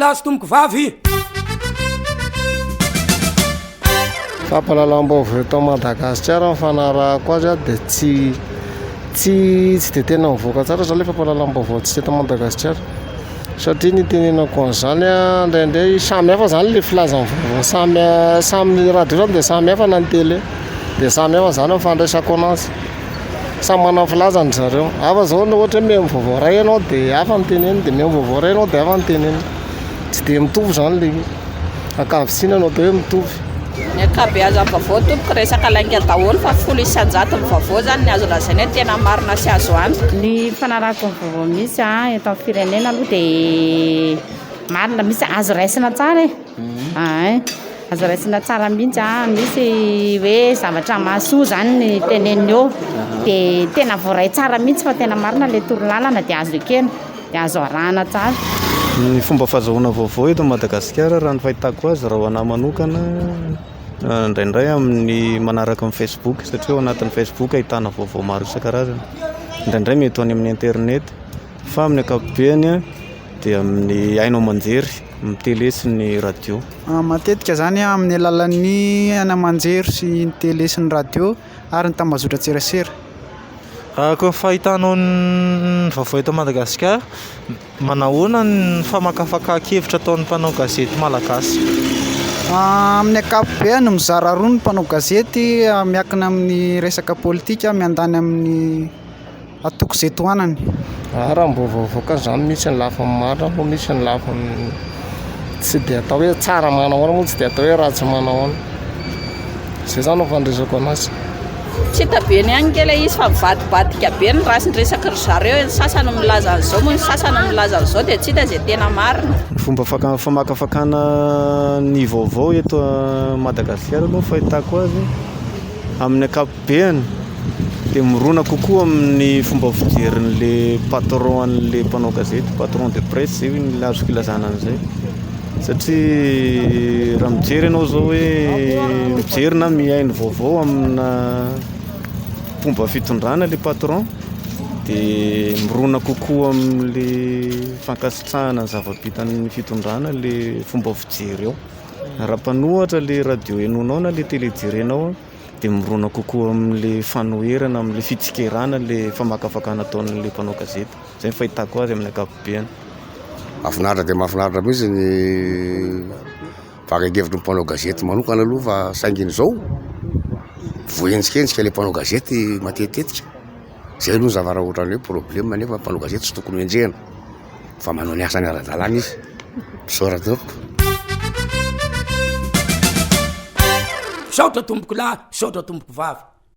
lahy sy tomboko vavy. Fampahalalam-baovao eto Madagasikara mifanarahako azy dia tsy de tena mivoaka tsara zany le fampahalalam-baovao tsy eto Madagasikara satria ny tenenako an'izany indraindray samy hafa zany le filazan'ny vaovao samy radio zany dia samy hafa na ny télé dia samy hafa zany mifandraisako anazy samy manana filazany zareo. Hafa zao ohatra hoe mihaino vaovao ray ianao dia hafa ny teneny, dia mihaino vaovao ray ianao dia hafa ny teneny, tsy dia mitovy zany le ankavitsinana atao hoe mitovy. Ny ankabeazan'ny vaovao tompoko resaka lainga daholo fa 100% ny vaovao zany ny azo lazaina hoe tena marina sy azo antoka. Ny fanarahako ny vaovao misy eto amin'ny firenena aloha dia marina, misy azo raisina tsara azo raisina tsara mihitsy misy hoe zavatra mahasoa zany ny teneniny eo dia tena voaray tsara mihitsy fa tena marina le torolalana dia azo ekena dia azo arahana tsara. Ny fomba fahazahoana vaovao eto Madagasikara raha ny fahitako azy raha ho anahy manokana indraindray amin'ny manaraka amin'ny Facebook satria ao anatin'ny Facebook ahitana vaovao maro isan-karazany. Indraindray mety any amin'ny internet fa amin'ny ankapobeny dia amin'ny hainao manjery amin'ny télé sy ny radio. Matetika zany amin'ny alalan'ny anamanjery sy ny télé sy ny radio ary ny tambazotra tserasera. Koa fahitanao ny vaovao eto Madagasikara, manahoana ny famakafaka-kevitra ataon'ny mpanao gazety malagasy? Amin'ny ankapobeny mizara roa ny mpanao gazety miankina amin'ny resaka politika miandany amin'ny atoko izay tohanany. Raha mbovaovaoka zany misy ny lafiny marina moa misy ny lafiny tsy dia atao hoe tsara manahoana moa tsy dia atao hoe ratsy manahoana. Zay zany no fandraisako anazy. Tsy hita be ny any kely izy fa mivadibadika be ny raha sy ny resaka ry zareo, ny sasany milaza an'izao moa ny sasany milaza an'izao dia tsy hita izay tena marina. Ny fomba famakafakana ny vaovao eto Madagasikara aloha fahitako azy amin'ny ankapobeny dia mirona kokoa amin'ny fomba fijerin'le patron an'le mpanao gazety, patron de presse zay ny azoko ilazana an'izay satria raha mijery ianao zao hoe mijery na mihaino vaovao amina fomba fitondrana le patron dia mirona kokoa amin'le fankasitrahana ny zava-bitan'ny fitondrana le fomba fijery eo. Raha mpanohatra le radio henonao na le télé jerenao dia mirona kokoa amin'le fanoherana amin'le fitsikerana le famakafakana ataon'le mpanao gazety. Zay ny fahitako azy amin'ny ankapobeny. Mahafinaritra dia mahafinaritra mihitsy ny vakan-kevitry ny mpanao gazety manokana aloha fa sainginy izao voenjikensika le mpanao gazety matetitetika. Zay aloha ny zavara ohatrany hoe problème nefa mpanao gazety tsy tokony enjehana fa manao ny asany ara-dalàna izy. Misaoratra tompoko. Saotra tomboko lahy, saotra tomboko vavy.